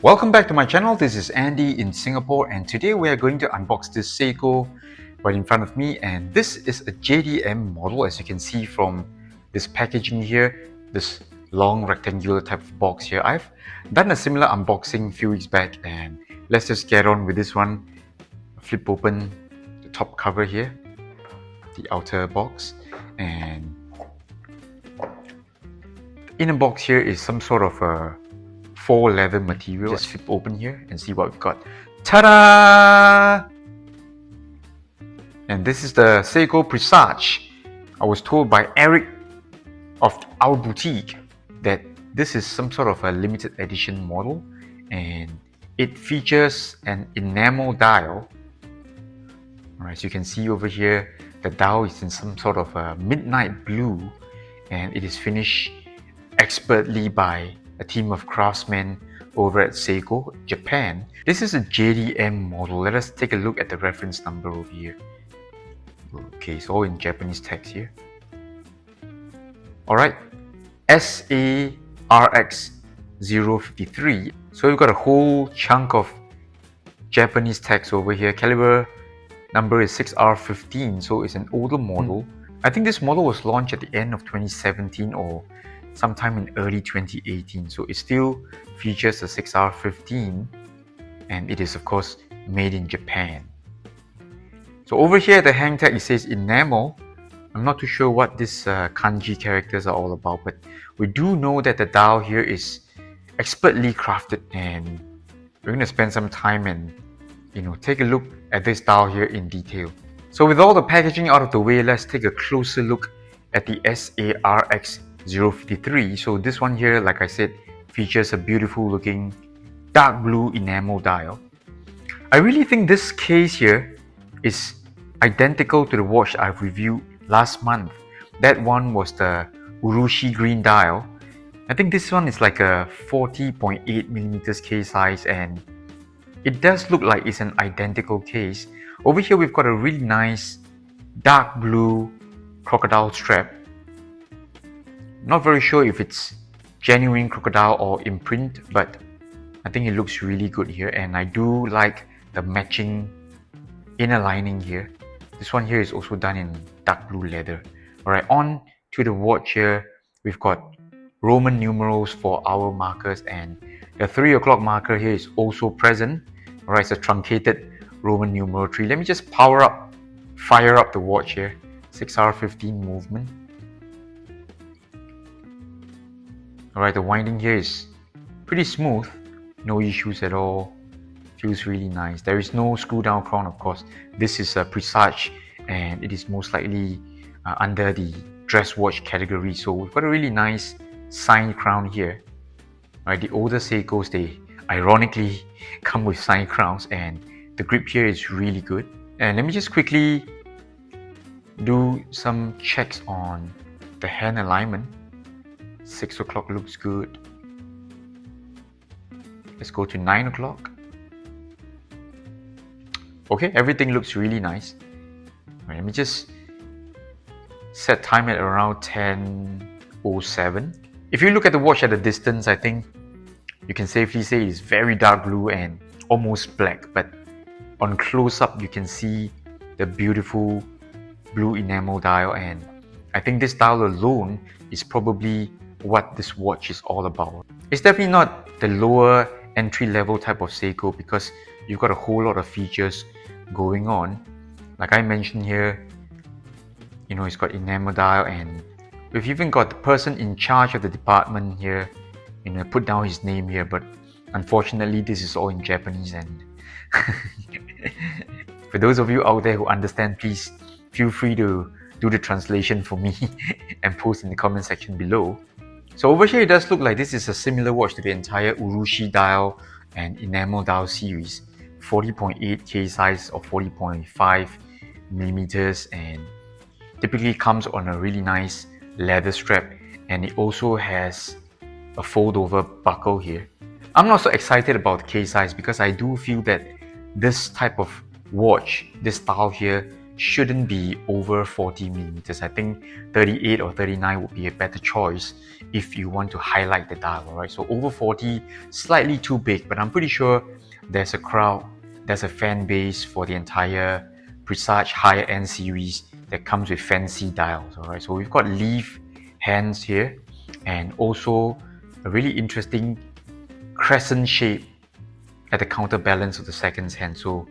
Welcome back to my channel. This is Andy in Singapore, and today we are going to unbox this Seiko right in front of me. And this is a JDM model, as you can see from this packaging here, this long rectangular type of box here. I've done a similar unboxing a few weeks back, and let's just get on with this one. Flip open the top cover here, the outer box, and in a box here is some sort of a faux leather material. Just flip open here and see what we've got. Ta-da! And this is the Seiko Presage. I was told by Eric of our boutique that this is some sort of a limited edition model, and it features an enamel dial. Alright, so you can see over here, the dial is in some sort of a midnight blue, and it is finished expertly by a team of craftsmen over at Seiko, Japan. This is a JDM model. Let us take a look at the reference number over here. Okay, it's all in Japanese text here. Alright, SARX053. So we've got a whole chunk of Japanese text over here. Caliber number is 6R15, so it's an older model. I think this model was launched at the end of 2017 or sometime in early 2018, so it still features a 6R15, and it is of course made in Japan. So over here at the hang tag it says enamel. I'm not too sure what these kanji characters are all about, but we do know that the dial here is expertly crafted, and we're going to spend some time and take a look at this dial here in detail. So with all the packaging out of the way, let's take a closer look at the SARX053. So this one here, like I said, features a beautiful looking dark blue enamel dial. I really think this case here is identical to the watch I've reviewed last month. That one was the Urushi green dial. I think this one is like a 40.8mm case size, and it does look like it's an identical case. Over here we've got a really nice dark blue crocodile strap. Not very sure if it's genuine crocodile or imprint, but I think it looks really good here, and I do like the matching inner lining here. This one here is also done in dark blue leather. Alright, on to the watch here, we've got Roman numerals for hour markers, and the 3 o'clock marker here is also present. Alright, it's a truncated Roman numeral 3. Let me just fire up the watch here. 6R15 movement. Alright, the winding here is pretty smooth, no issues at all, feels really nice. There is no screw down crown, of course. This is a Presage, and it is most likely under the dress watch category. So we've got a really nice signed crown here. Alright, the older Seikos, they ironically come with signed crowns, and the grip here is really good. And let me just quickly do some checks on the hand alignment. 6 o'clock looks good. Let's go to 9 o'clock. Okay, everything looks really nice. Right, let me just set time at around 10:07. If you look at the watch at a distance, I think you can safely say it's very dark blue and almost black, but on close-up you can see the beautiful blue enamel dial, and I think this dial alone is probably what this watch is all about. It's definitely not the lower entry-level type of Seiko, because you've got a whole lot of features going on. Like I mentioned here, it's got enamel dial, and we've even got the person in charge of the department here, put down his name here, but unfortunately this is all in Japanese, and for those of you out there who understand, please feel free to do the translation for me and post in the comment section below. So over here it does look like this is a similar watch to the entire Urushi dial and enamel dial series. 40.8 case size or 40.5mm, and typically comes on a really nice leather strap, and it also has a fold over buckle here. I'm not so excited about the case size because I do feel that this type of watch, this style here, shouldn't be over 40 millimeters. I think 38 or 39 would be a better choice if you want to highlight the dial, alright? So over 40, slightly too big, but I'm pretty sure there's a crowd, there's a fan base for the entire Presage higher end series that comes with fancy dials, alright? So we've got leaf hands here, and also a really interesting crescent shape at the counterbalance of the seconds hand. So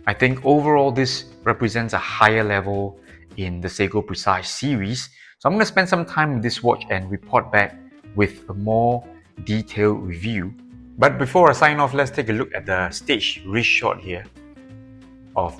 I think overall this represents a higher level in the Seiko Presage series. So I'm going to spend some time with this watch and report back with a more detailed review. But before I sign off, let's take a look at the stage wrist shot here of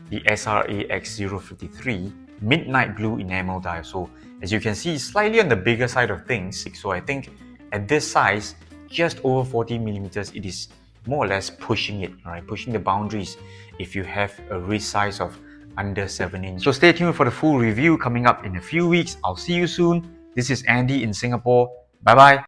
the SARX053 midnight blue enamel dial. So as you can see, slightly on the bigger side of things. So I think at this size, just over 40 millimeters, it is more or less pushing it, right? Pushing the boundaries if you have a wrist size of under 7 inches. So stay tuned for the full review coming up in a few weeks. I'll see you soon. This is Andy in Singapore. Bye bye.